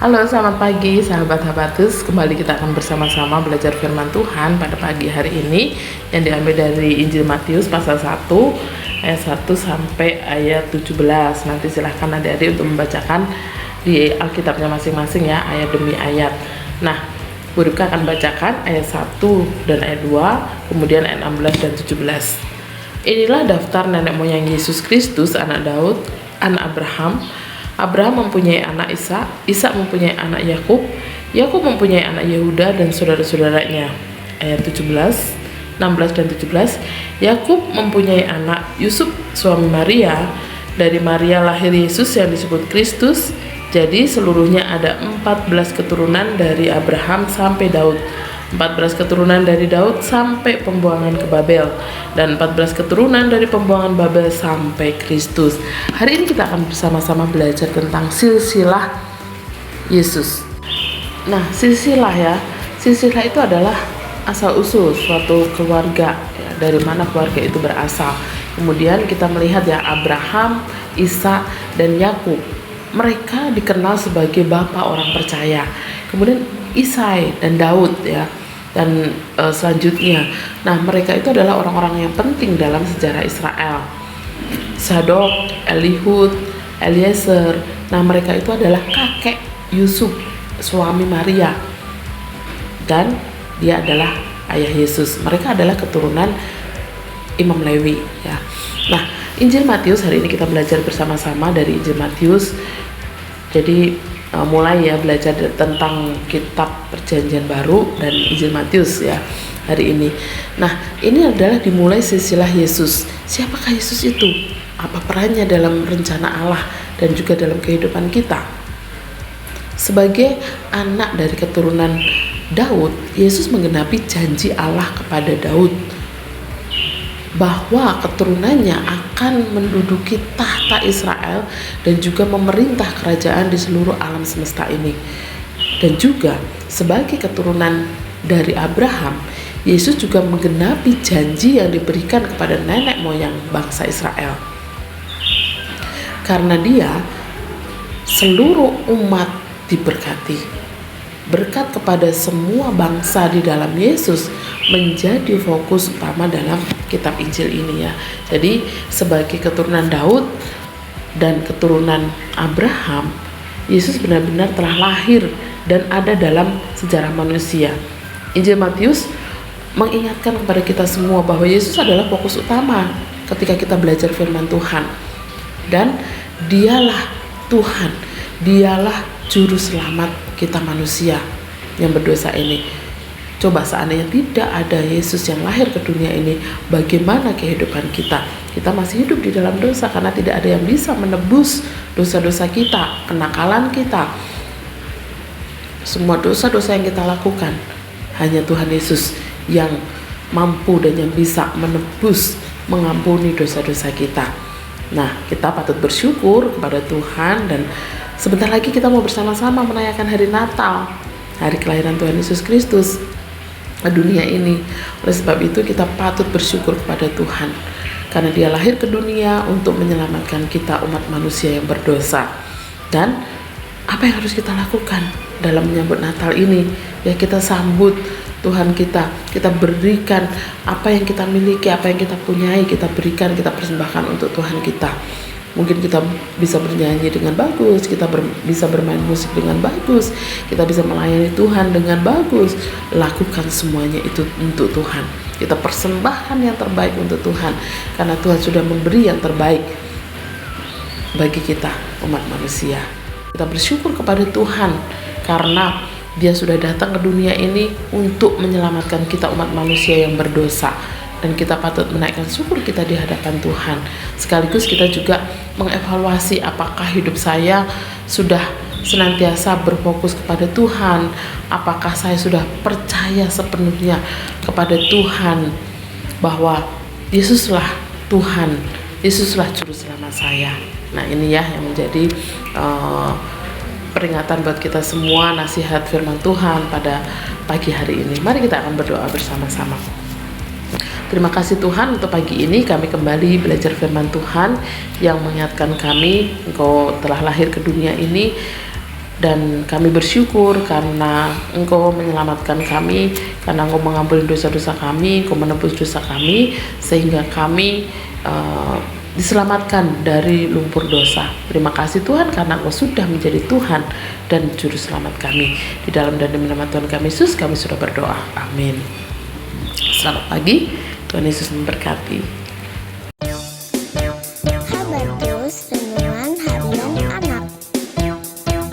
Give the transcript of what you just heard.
Halo, selamat pagi sahabat Habatus. Kembali kita akan bersama-sama belajar firman Tuhan pada pagi hari ini yang diambil dari Injil Matius pasal 1 ayat 1 sampai ayat 17. Nanti silahkan adik-adik untuk membacakan di Alkitabnya masing-masing ya, ayat demi ayat. Nah, Bu Rika akan bacakan ayat 1 dan ayat 2, kemudian ayat 16 dan 17. Inilah daftar nenek moyang Yesus Kristus, anak Daud, anak Abraham. Abraham mempunyai anak Ishak, Ishak mempunyai anak Yakub, Yakub mempunyai anak Yehuda dan saudara-saudaranya. Ayat 17, 16 dan 17. Yakub mempunyai anak Yusuf suami Maria, dari Maria lahir Yesus yang disebut Kristus. Jadi seluruhnya ada 14 keturunan dari Abraham sampai Daud, 14 keturunan dari Daud sampai pembuangan ke Babel, dan 14 keturunan dari pembuangan Babel sampai Kristus. Hari ini kita akan bersama-sama belajar tentang silsilah Yesus. Nah, silsilah itu adalah asal-usul suatu keluarga ya, dari mana keluarga itu berasal. Kemudian kita melihat ya, Abraham, Ishak, dan Yakub. Mereka dikenal sebagai bapak orang percaya. Kemudian Isai dan Daud ya, dan selanjutnya. Nah, mereka itu adalah orang-orang yang penting dalam sejarah Israel. Sadok, Elihud, Eliezer. Nah, mereka itu adalah kakek Yusuf suami Maria, dan dia adalah ayah Yesus. Mereka adalah keturunan Imam Lewi ya. Nah, Injil Matius hari ini kita belajar bersama-sama dari Injil Matius. Jadi mulai ya belajar tentang kitab Perjanjian Baru dan Injil Matius ya hari ini. Nah, ini adalah dimulai silsilah Yesus. Siapakah Yesus itu? Apa perannya dalam rencana Allah dan juga dalam kehidupan kita? Sebagai anak dari keturunan Daud, Yesus menggenapi janji Allah kepada Daud bahwa keturunannya akan menduduki tahta Israel dan juga memerintah kerajaan di seluruh alam semesta ini. Dan juga sebagai keturunan dari Abraham, Yesus juga menggenapi janji yang diberikan kepada nenek moyang bangsa Israel. Karena dia, seluruh umat diberkati. Berkat kepada semua bangsa di dalam Yesus menjadi fokus utama dalam kitab Injil ini ya. Jadi sebagai keturunan Daud dan keturunan Abraham, Yesus benar-benar telah lahir dan ada dalam sejarah manusia. Injil Matius mengingatkan kepada kita semua bahwa Yesus adalah fokus utama ketika kita belajar firman Tuhan. Dan dialah Tuhan, dialah juru selamat kita manusia yang berdosa ini. Coba seandainya tidak ada Yesus yang lahir ke dunia ini, bagaimana kehidupan kita? Kita masih hidup di dalam dosa karena tidak ada yang bisa menebus dosa-dosa kita, kenakalan kita. Semua dosa-dosa yang kita lakukan, hanya Tuhan Yesus yang mampu dan yang bisa menebus, mengampuni dosa-dosa kita. Nah, kita patut bersyukur kepada Tuhan, dan sebentar lagi kita mau bersama-sama merayakan hari Natal, hari kelahiran Tuhan Yesus Kristus ke dunia ini. Oleh sebab itu kita patut bersyukur kepada Tuhan karena dia lahir ke dunia untuk menyelamatkan kita umat manusia yang berdosa. Dan apa yang harus kita lakukan dalam menyambut Natal ini? Ya, kita sambut Tuhan kita berikan apa yang kita miliki, apa yang kita punyai, kita berikan, kita persembahkan untuk Tuhan kita. Mungkin kita bisa bernyanyi dengan bagus, kita bisa bermain musik dengan bagus, kita bisa melayani Tuhan dengan bagus. Lakukan semuanya itu untuk Tuhan. Kita persembahkan yang terbaik untuk Tuhan, karena Tuhan sudah memberi yang terbaik bagi kita umat manusia. Kita bersyukur kepada Tuhan karena Dia sudah datang ke dunia ini untuk menyelamatkan kita umat manusia yang berdosa. Dan kita patut menaikkan syukur kita di hadapan Tuhan. Sekaligus kita juga mengevaluasi apakah hidup saya sudah senantiasa berfokus kepada Tuhan, apakah saya sudah percaya sepenuhnya kepada Tuhan bahwa Yesuslah Tuhan, Yesuslah juru selamat saya. Nah, ini ya yang menjadi peringatan buat kita semua, nasihat firman Tuhan pada pagi hari ini. Mari kita akan berdoa bersama-sama. Terima kasih Tuhan untuk pagi ini kami kembali belajar firman Tuhan yang mengingatkan kami Engkau telah lahir ke dunia ini Dan kami bersyukur karena Engkau menyelamatkan kami, karena Engkau mengampuni dosa-dosa kami, Engkau menebus dosa kami, sehingga kami diselamatkan dari lumpur dosa. Terima kasih Tuhan karena Engkau sudah menjadi Tuhan dan Juru Selamat kami. Di dalam dan demi nama Tuhan kami Yesus, kami sudah berdoa. Amin. Selamat pagi, Tuhan Yesus memberkati.